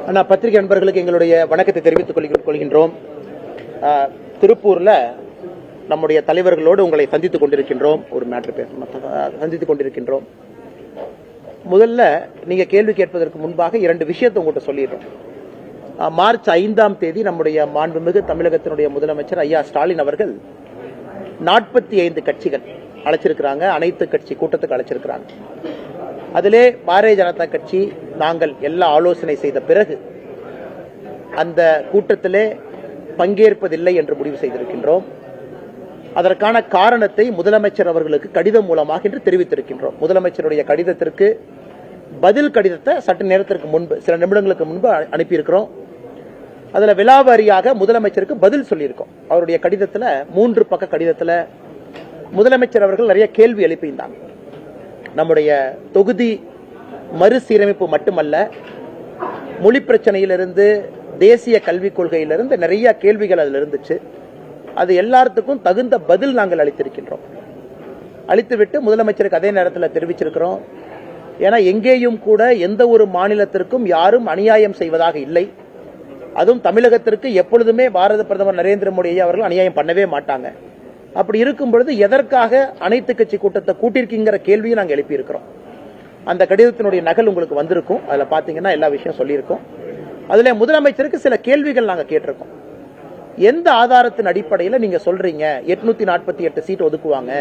அண்ணா, பத்திரிகை நண்பர்களுக்கு எங்களுடைய வணக்கத்தை தெரிவித்துக் கொள்கின்றோம். திருப்பூர்ல நம்முடைய தலைவர்களோடு உங்களை சந்தித்துக் கொண்டிருக்கின்றோம். ஒரு மேட்டர் சந்தித்துக் கொண்டிருக்கின்றோம். முதல்ல நீங்க கேள்வி கேட்பதற்கு முன்பாக 2 விஷயத்தை உங்கள்கிட்ட சொல்லிடுறோம். மார்ச் 5ஆம் தேதி நம்முடைய மாண்புமிகு தமிழகத்தினுடைய முதலமைச்சர் ஐயா ஸ்டாலின் அவர்கள் 45 கட்சிகள் அழைச்சிருக்கிறாங்க. அனைத்து கட்சி கூட்டத்துக்கு அழைச்சிருக்கிறாங்க. அதிலே பாரதிய ஜனதா கட்சி நாங்கள் எல்லா ஆலோசனை செய்த பிறகு அந்த கூட்டத்திலே பங்கேற்பதில்லை என்று முடிவு செய்திருக்கின்றோம். அதற்கான காரணத்தை முதலமைச்சர் அவர்களுக்கு கடிதம் மூலமாக இன்று தெரிவித்திருக்கின்றோம். முதலமைச்சருடைய கடிதத்திற்கு பதில் கடிதத்தை சற்று நேரத்திற்கு முன்பு, சில நிமிடங்களுக்கு முன்பு அனுப்பியிருக்கிறோம். அதுல விலாவாரியாக முதலமைச்சருக்கு பதில் சொல்லியிருக்கோம். அவருடைய கடிதத்தில் 3 பக்க கடிதத்தில் முதலமைச்சர் அவர்கள் நிறைய கேள்வி எழுப்பியிருந்தாங்க. நம்முடைய தொகுதி மறுசீரமைப்பு மட்டுமல்ல, மொழி பிரச்சனையிலிருந்து, தேசிய கல்விக் கொள்கையிலிருந்து நிறைய கேள்விகள் அதில் இருந்துச்சு. அது எல்லாத்துக்கும் தகுந்த பதில் நாங்கள் அளித்திருக்கின்றோம். அளித்துவிட்டு முதலமைச்சருக்கு அதே நேரத்தில் தெரிவிச்சிருக்கிறோம். ஏன்னா எங்கேயும் கூட எந்த ஒரு மாநிலத்திற்கும் யாரும் அநியாயம் செய்வதாக இல்லை. அதுவும் தமிழகத்திற்கு எப்பொழுதுமே பாரத பிரதமர் நரேந்திர மோடி அவர்கள் அநியாயம் பண்ணவே மாட்டாங்க. அப்படி இருக்கும் பொழுது எதற்காக அனைத்து கட்சி கூட்டத்தை கூட்டியிருக்கிற கேள்வியை நாங்கள் எழுப்பியிருக்கிறோம். அந்த கடிதத்தினுடைய நகல் உங்களுக்கு வந்திருக்கும். அதில் பார்த்தீங்கன்னா எல்லா விஷயம் சொல்லியிருக்கோம். அதுல முதலமைச்சருக்கு சில கேள்விகள் நாங்கள் கேட்டிருக்கோம். எந்த ஆதாரத்தின் அடிப்படையில் நீங்க சொல்றீங்க 848 சீட் ஒதுக்குவாங்க,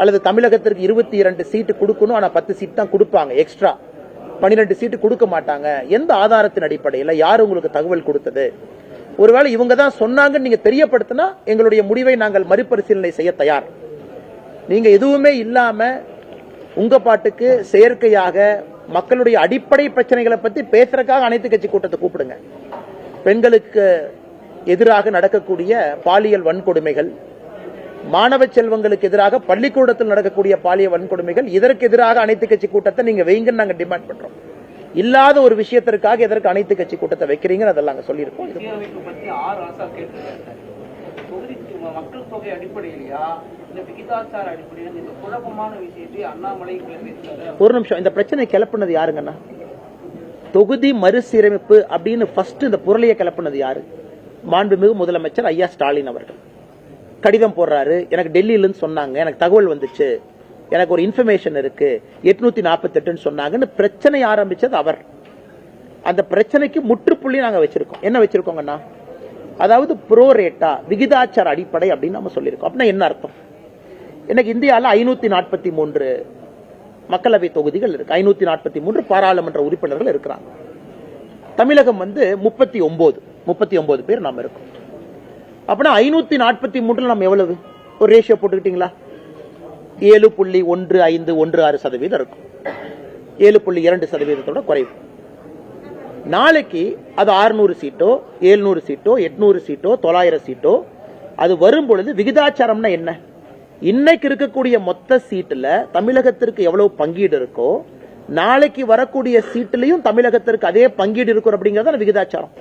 அல்லது தமிழகத்திற்கு 22 சீட்டு கொடுக்கணும், ஆனா 10 சீட் தான் கொடுப்பாங்க, எக்ஸ்ட்ரா 12 சீட்டு கொடுக்க மாட்டாங்க, எந்த ஆதாரத்தின் அடிப்படையில், யார் உங்களுக்கு தகவல் கொடுத்தது? ஒருவேளை இவங்க தான் சொன்னாங்கன்னு நீங்க தெரியப்படுத்தினா எங்களுடைய முடிவை நாங்கள் மறுபரிசீலனை செய்ய தயார். நீங்க எதுவுமே இல்லாம உங்க பாட்டுக்கு செயற்கையாக மக்களுடைய அடிப்படை பிரச்சனைகளை பத்தி பேசுறதுக்காக அனைத்து கட்சி கூட்டத்தை கூப்பிடுங்க. பெண்களுக்கு எதிராக நடக்கக்கூடிய பாலியல் வன்கொடுமைகள், மாணவ செல்வங்களுக்கு எதிராக பள்ளிக்கூடத்தில் நடக்கக்கூடிய பாலியல் வன்கொடுமைகள், இதற்கு எதிராக அனைத்து கட்சி கூட்டத்தை நீங்க வைங்கன்னு நாங்க டிமாண்ட் பண்றோம். இல்லாத ஒரு விஷயத்திற்காக எதற்கு அனைத்து கட்சி கூட்டத்தை வைக்கிறீங்க அதெல்லாம் நாங்க சொல்லியிருக்கோம். மக்கள் தொகை அடிப்படையிலா இல்ல விகிதாச்சார அடிப்படையில் இந்த குழப்பமான விஷயத்தை அண்ணாமலை ஒரு நிமிஷம், இந்த பிரச்சனை கிளப்புனது யாருங்கண்ணா? தொகுதி மறுசீரமைப்பு அப்படின்னு ஃபர்ஸ்ட் இந்த புரளியை கிளப்புனது யாரு? மாண்புமிகு முதலமைச்சர் ஐயா ஸ்டாலின் அவர்கள் கடிதம் போடுறாரு. எனக்கு டெல்லியிலிருந்து சொன்னாங்க, எனக்கு தகவல் வந்துச்சு, எனக்கு ஒரு இன்ஃபர்மேஷன் இருக்கு, 848 சொன்னாங்கன்னு பிரச்சனை ஆரம்பிச்சது அவர். அந்த பிரச்சனைக்கு முற்றுப்புள்ளி நாங்க வச்சிருக்கோம். என்ன வச்சிருக்கோங்கண்ணா? அதாவது புரோரேட்டா, விகிதாச்சார அடிப்படை அப்படின்னு நம்ம சொல்லியிருக்கோம். அப்படின்னா என்ன அர்த்தம்? எனக்கு இந்தியாவில் 543 மக்களவை தொகுதிகள் இருக்கு, 543 பாராளுமன்ற உறுப்பினர்கள் இருக்கிறாங்க. தமிழகம் 39 பேர் நாம இருக்கோம். அப்படின்னா 543 நம்ம எவ்வளவு ஒரு ரேஷியோ போட்டுக்கிட்டீங்களா? 7.1516% இருக்கும். 7.2% குறைவு. நாளைக்கு அது 600 சீட்டோ 700 சீட்டோ 800 சீட்டோ 900 சீட்டோ அது வரும் பொழுது விகிதாச்சாரம்னா என்ன? இன்னைக்கு இருக்கக்கூடிய மொத்த சீட்டுல தமிழகத்திற்கு எவ்வளவு பங்கீடு இருக்கோ நாளைக்கு வரக்கூடிய சீட்டுலையும் தமிழகத்திற்கு அதே பங்கீடு இருக்கும் அப்படிங்கறது விகிதாச்சாரம்.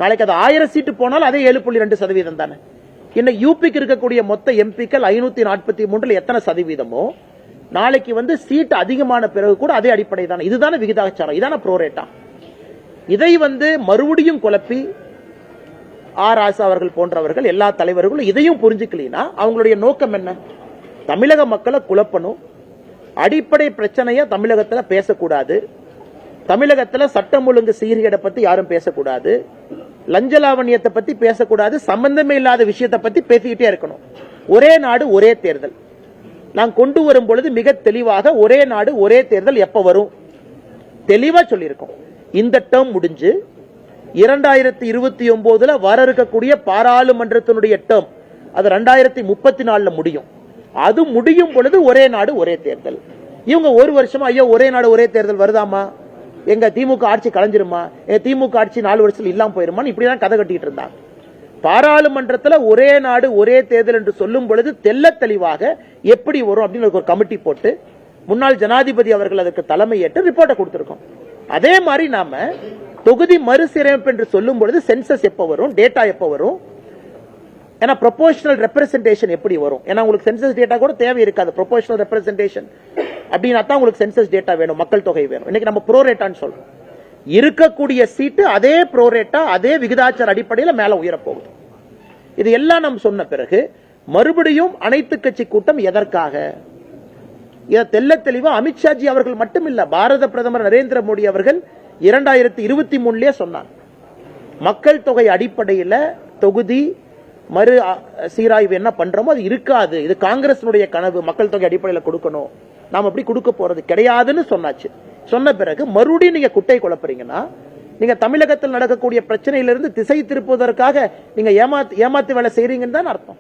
நாளைக்கு அது 1000 சீட்டு போனாலும் அதே 7.2% தானே. இன்னும் யூபிக்கு இருக்கக்கூடிய மொத்த எம்பிக்கள் 543 எத்தனை சதவீதமோ நாளைக்கு சீட் அதிகமான பிறகு கூட அதே அடிப்படை தானே. இதுதானே விகிதாச்சாரம், இதான ப்ரோரேட்டா. இதை மறுபடியும் குழப்பி ராசா அவர்கள் போன்றவர்கள் எல்லா தலைவர்களும் இதையும் புரிஞ்சுக்கலனா அவங்களுடைய நோக்கம் என்ன? தமிழக மக்களை குழப்பணும், அடிப்படை பிரச்சனையை தமிழகத்தில் பேசக்கூடாது, தமிழகத்தில் சட்டம் ஒழுங்கு சீர்கேடை பத்தி யாரும் பேசக்கூடாது, லஞ்ச லாவணியத்தை பத்தி பேசக்கூடாது, சம்பந்தமே இல்லாத விஷயத்தை பத்தி பேசிக்கிட்டே இருக்கணும். ஒரே நாடு ஒரே தேர்தல் நான் கொண்டு வரும் பொழுது மிக தெளிவாக ஒரே நாடு ஒரே தேர்தல் எப்ப வரும் தெளிவா சொல்லியிருக்கோம். இந்த டேர்ம் முடிஞ்சு 2029 வர இருக்கக்கூடிய பாராளுமன்றத்தினுடைய டேர்ம் அது 2034 முடியும். அது முடியும் பொழுது ஒரே நாடு ஒரே தேர்தல். இவங்க ஒரு வருஷமா ஐயோ ஒரே நாடு ஒரே தேர்தல் வருதாமா, எங்க திமுக ஆட்சி கலைஞ்சிருமா, திமுக ஆட்சி 4 வருஷத்துல இல்லாம போயிருமா, இப்படிதான் கதை கட்டிட்டு இருந்தாங்க. பாராளுமன்றத்தில் ஒரே நாடு ஒரே தேர்தல் என்று சொல்லும் பொழுது தெல்ல தெளிவாக எப்படி வரும் அப்படின்னு ஒரு கமிட்டி போட்டு முன்னாள் ஜனாதிபதி அவர்கள் அதற்கு தலைமை ஏற்று ரிப்போர்ட்டை கொடுத்திருக்கோம். அதே மாதிரி நாம தொகுதி மறுசீரமைப்பு என்று சொல்லும் பொழுது சென்சஸ் எப்ப வரும், டேட்டா எப்ப வரும், ஏன்னா ப்ரொபோஷனல் ரெப்ரசன்டேஷன் எப்படி வரும்? ஏன்னா உங்களுக்கு சென்சஸ் டேட்டா கூட தேவை இருக்காது. ப்ரொபோஷனல் ரெப்ரசன்டேஷன் அப்படின்னா தான் உங்களுக்கு சென்சஸ் டேட்டா வேணும், மக்கள் தொகை வேணும். இன்னைக்கு நம்ம ப்ரோரேட்டான்னு சொல்றோம். இருக்கக்கூடிய சீட்டு அதே ப்ரோரேட்டா அதே விகிதாச்சார அடிப்படையில் மேல உயரப்போகுது. இது எல்லாம் நாம் சொன்ன பிறகு மறுபடியும் அனைத்து கட்சி கூட்டம் எதற்காக? இதை தெல்ல தெளிவா அமித்ஷாஜி அவர்கள் மட்டுமில்ல, பாரத பிரதமர் நரேந்திர மோடி அவர்கள் 2023 சொன்னார், மக்கள் தொகை அடிப்படையில் தொகுதி மறு சீராய்வு என்ன பண்றோமோ அது இருக்காது, இது காங்கிரசினுடைய கனவு, மக்கள் தொகை அடிப்படையில் கொடுக்கணும், நாம் அப்படி கொடுக்க போறது கிடையாதுன்னு சொன்னாச்சு. சொன்ன பிறகு மறுபடியும் நீங்க குட்டை குழப்பறீங்கன்னா, நீங்க தமிழகத்தில் நடக்கக்கூடிய பிரச்சனையிலிருந்து திசை திருப்புவதற்காக நீங்க ஏமாத்து வேலை செய்றீங்கன்னு தான் அர்த்தம்.